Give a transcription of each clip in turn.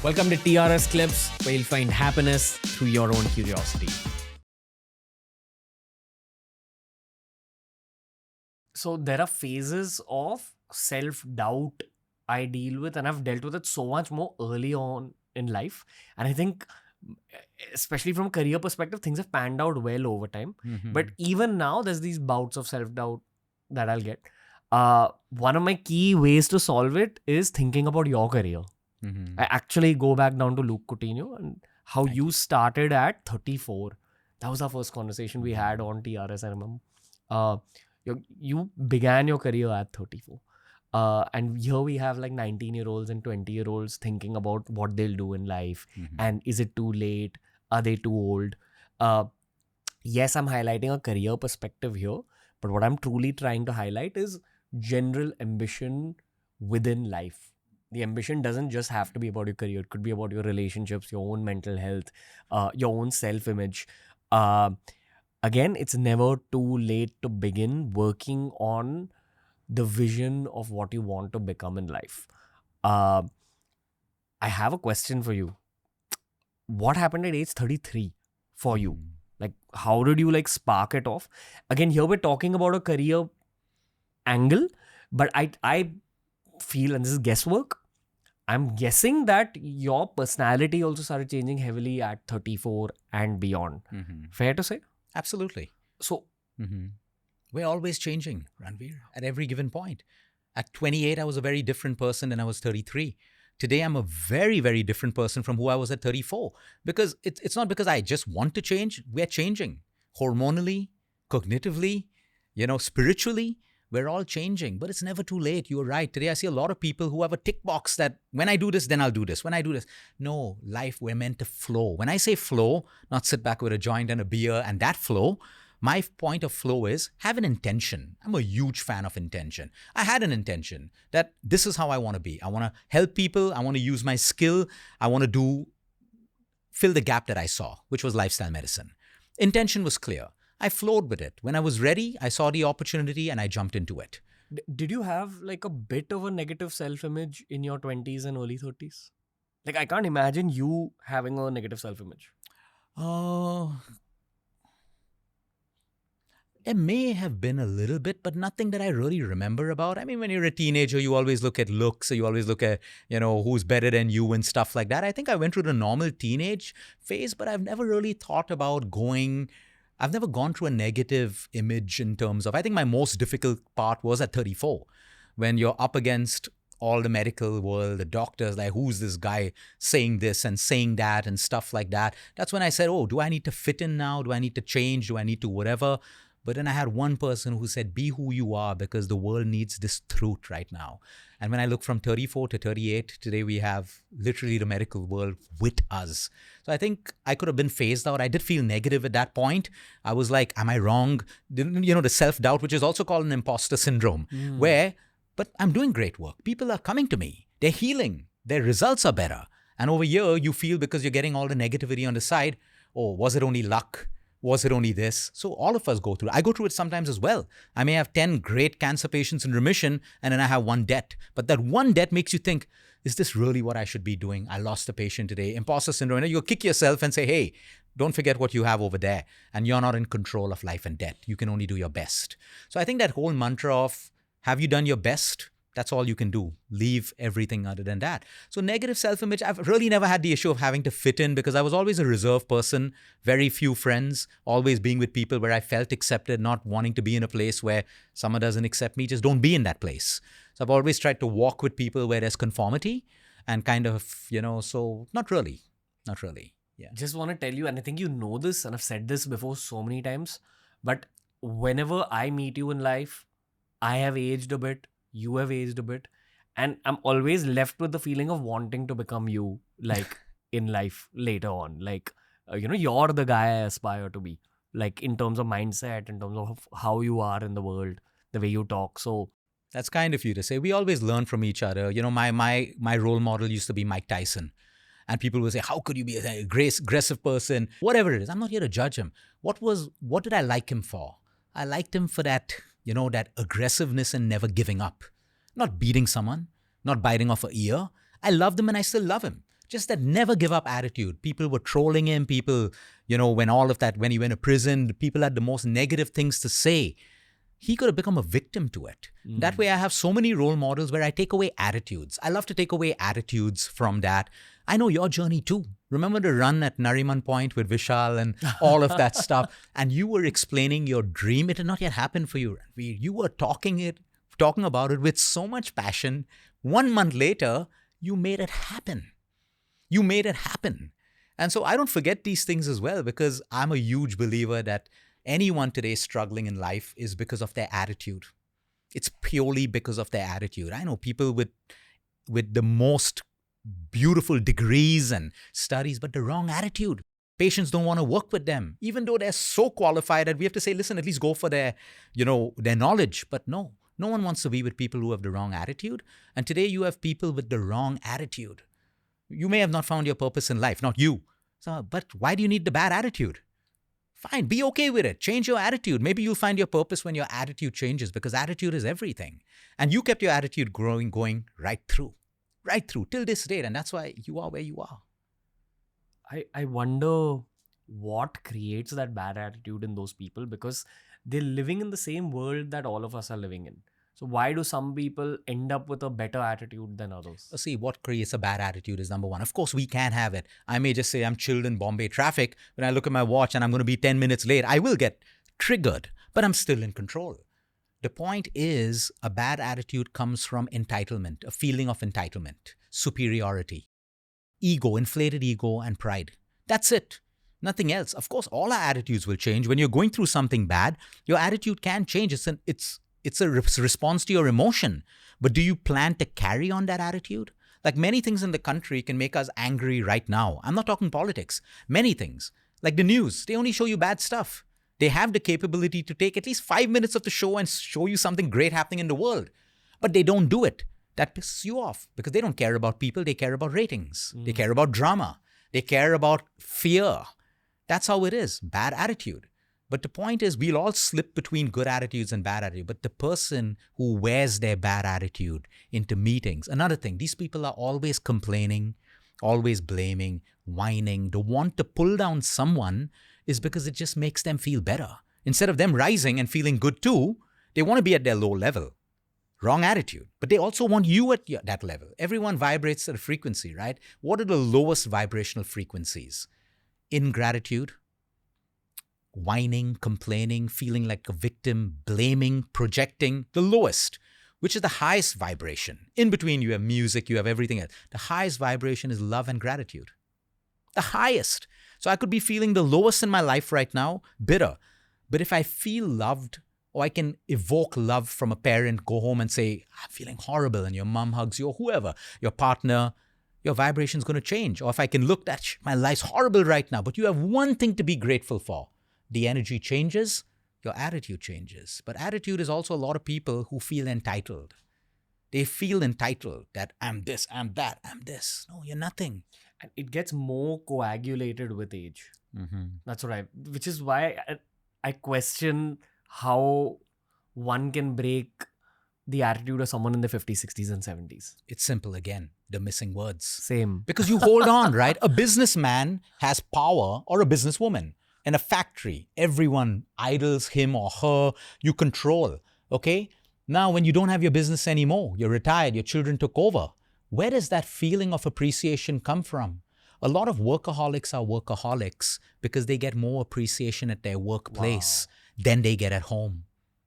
Welcome to TRS Clips, where you'll find happiness through your own curiosity. So there are phases of self-doubt I deal with, and I've dealt with it so much more early on in life. And I think, especially from a career perspective, things have panned out well over time. But even now, there's these bouts of self-doubt that I'll get. One of my key ways to solve it is thinking about your career. I actually go back down to Luke Coutinho and how you started at 34. That was our first conversation we had on TRS, I remember. You began your career at 34. And here we have like 19-year-olds and 20-year-olds thinking about what they'll do in life. And is it too late? Are they too old? Yes, I'm highlighting a career perspective here. But what I'm truly trying to highlight is general ambition within life. The ambition doesn't just have to be about your career. It could be about your relationships, your own mental health, your own self-image. Again, it's never too late to begin working on the vision of what you want to become in life. I have a question for you. What happened at age 33 for you? Like, how did you spark it off? Again, here we're talking about a career angle, but I feel, and this is guesswork, I'm guessing that your personality also started changing heavily at 34 and beyond. Fair to say? Absolutely. So, we're always changing, Ranveer, at every given point. At 28, I was a very different person than I was 33. Today, I'm a very, very different person from who I was at 34. Because it's not because I just want to change. We're changing. Hormonally, cognitively, spiritually. We're all changing, but it's never too late. You're right. Today, I see a lot of people who have a tick box that when I do this, then I'll do this. When I do this. No, life, we're meant to flow. When I say flow, not sit back with a joint and a beer and that flow. My point of flow is have an intention. I'm a huge fan of intention. I had an intention that this is how I want to be. I want to help people. I want to use my skill. I want to fill the gap that I saw, which was lifestyle medicine. Intention was clear. I flowed with it. When I was ready, I saw the opportunity and I jumped into it. Did you have a bit of a negative self-image in your 20s and early 30s? I can't imagine you having a negative self-image. There may have been a little bit, but nothing that I really remember about. I mean, when you're a teenager, you always look at looks, or you always look at, who's better than you and stuff like that. I think I went through the normal teenage phase, but I've never really thought about I've never gone through a negative image in terms of, I think my most difficult part was at 34, when you're up against all the medical world, the doctors, like, who's this guy saying this and saying that and stuff like that. That's when I said, do I need to fit in now? Do I need to change? Do I need to whatever? But then I had one person who said, be who you are, because the world needs this truth right now. And when I look from 34 to 38, today we have literally the medical world with us. So I think I could have been phased out. I did feel negative at that point. I was like, am I wrong? The self-doubt, which is also called an imposter syndrome, but I'm doing great work. People are coming to me. They're healing. Their results are better. And over here, you feel, because you're getting all the negativity on the side, was it only luck? Was it only this? So all of us go through it. I go through it sometimes as well. I may have 10 great cancer patients in remission, and then I have one death. But that one death makes you think, is this really what I should be doing? I lost a patient today. Imposter syndrome. You'll kick yourself and say, hey, don't forget what you have over there. And you're not in control of life and death. You can only do your best. So I think that whole mantra of, have you done your best? That's all you can do. Leave everything other than that. So negative self-image, I've really never had the issue of having to fit in, because I was always a reserved person, very few friends, always being with people where I felt accepted, not wanting to be in a place where someone doesn't accept me. Just don't be in that place. So I've always tried to walk with people where there's conformity and kind of, so not really. Yeah. Just want to tell you, and I think you know this, and I've said this before so many times, but whenever I meet you in life, I have aged a bit. You have aged a bit, and I'm always left with the feeling of wanting to become you, in life later on. You're the guy I aspire to be, in terms of mindset, in terms of how you are in the world, the way you talk. So that's kind of you to say. We always learn from each other. My role model used to be Mike Tyson. And people will say, how could you be a aggressive person? Whatever it is. I'm not here to judge him. What did I like him for? I liked him for that that aggressiveness and never giving up. Not beating someone, not biting off an ear. I loved him and I still love him. Just that never give up attitude. People were trolling him. People, when he went to prison, people had the most negative things to say. He could have become a victim to it. That way I have so many role models where I take away attitudes. I love to take away attitudes from that. I know your journey too. Remember the run at Nariman Point with Vishal and all of that stuff. And you were explaining your dream. It had not yet happened for you, Ranveer. You were talking about it with so much passion. 1 month later, you made it happen. You made it happen. And so I don't forget these things as well, because I'm a huge believer that anyone today struggling in life is because of their attitude. It's purely because of their attitude. I know people with the most beautiful degrees and studies, but the wrong attitude. Patients don't want to work with them, even though they're so qualified that we have to say, listen, at least go for their knowledge. But no one wants to be with people who have the wrong attitude. And today you have people with the wrong attitude. You may have not found your purpose in life, not you. But why do you need the bad attitude? Fine, be okay with it. Change your attitude. Maybe you'll find your purpose when your attitude changes, because attitude is everything. And you kept your attitude going right through till this date. And that's why you are where you are. I wonder what creates that bad attitude in those people, because they're living in the same world that all of us are living in. So why do some people end up with a better attitude than others? See, what creates a bad attitude is number one. Of course, we can have it. I may just say I'm chilled in Bombay traffic. When I look at my watch and I'm going to be 10 minutes late, I will get triggered, but I'm still in control. The point is, a bad attitude comes from entitlement, a feeling of entitlement, superiority, ego, inflated ego, and pride. That's it. Nothing else. Of course, all our attitudes will change. When you're going through something bad, your attitude can change. It's a response to your emotion. But do you plan to carry on that attitude? Like many things in the country can make us angry right now. I'm not talking politics. Many things. Like the news, they only show you bad stuff. They have the capability to take at least 5 minutes of the show and show you something great happening in the world. But they don't do it. That pisses you off, because they don't care about people. They care about ratings. They care about drama. They care about fear. That's how it is. Bad attitude. But the point is, we'll all slip between good attitudes and bad attitude. But the person who wears their bad attitude into meetings, another thing, these people are always complaining, always blaming, whining. The want to pull down someone is because it just makes them feel better. Instead of them rising and feeling good too, they want to be at their low level. Wrong attitude. But they also want you at that level. Everyone vibrates at a frequency, right? What are the lowest vibrational frequencies? Ingratitude, whining, complaining, feeling like a victim, blaming, projecting. The lowest, which is the highest vibration. In between, you have music, you have everything else. The highest vibration is love and gratitude. The highest. So I could be feeling the lowest in my life right now, bitter. But if I feel loved, or I can evoke love from a parent, go home and say, I'm feeling horrible, and your mom hugs you, or whoever, your partner, your vibration is going to change. Or if I can look at my life's horrible right now, but you have one thing to be grateful for, the energy changes, your attitude changes. But attitude is also a lot of people who feel entitled. They feel entitled that I'm this, I'm that, I'm this. No, you're nothing. And it gets more coagulated with age. That's what which is why I question how one can break the attitude of someone in the 50s, 60s, and 70s. It's simple again, the missing words. Same. Because you hold on, right? A businessman has power, or a businesswoman. In a factory, everyone idols him or her. You control, okay? Now, when you don't have your business anymore, you're retired, your children took over, where does that feeling of appreciation come from? A lot of workaholics are workaholics because they get more appreciation at their workplace than they get at home.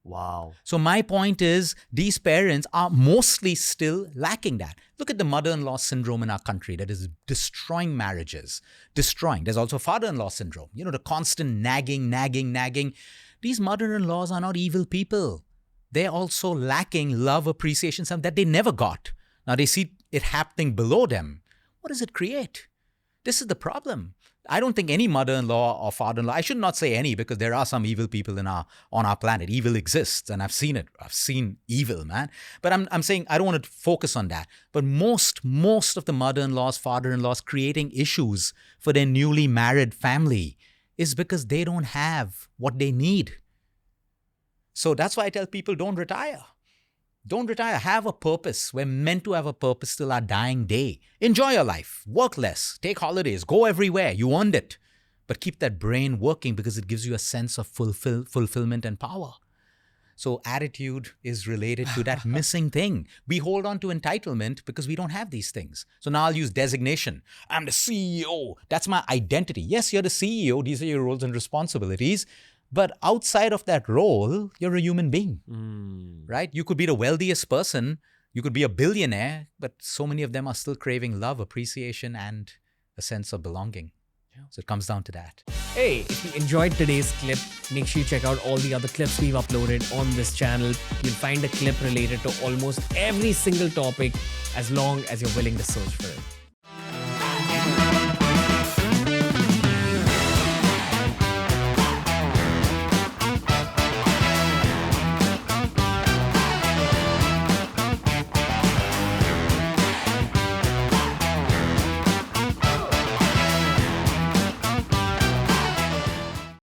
Wow. So my point is, these parents are mostly still lacking that. Look at the mother-in-law syndrome in our country that is destroying marriages. Destroying. There's also father-in-law syndrome. You know, the constant nagging. These mother-in-laws are not evil people. They're also lacking love, appreciation, something that they never got. Now they see it happening below them. What does it create? This is the problem. I don't think any mother-in-law or father-in-law, I should not say any, because there are some evil people on our planet. Evil exists, and I've seen it. I've seen evil, man. But I'm saying I don't want to focus on that. But most of the mother-in-laws, father-in-laws creating issues for their newly married family is because they don't have what they need. So that's why I tell people, don't retire. Don't retire. Have a purpose. We're meant to have a purpose till our dying day. Enjoy your life. Work less. Take holidays. Go everywhere. You earned it. But keep that brain working because it gives you a sense of fulfillment and power. So attitude is related to that missing thing. We hold on to entitlement because we don't have these things. So now I'll use designation. I'm the CEO. That's my identity. Yes, you're the CEO. These are your roles and responsibilities. But outside of that role, you're a human being, right? You could be the wealthiest person. You could be a billionaire, but so many of them are still craving love, appreciation, and a sense of belonging. So it comes down to that. Hey, if you enjoyed today's clip, make sure you check out all the other clips we've uploaded on this channel. You'll find a clip related to almost every single topic as long as you're willing to search for it.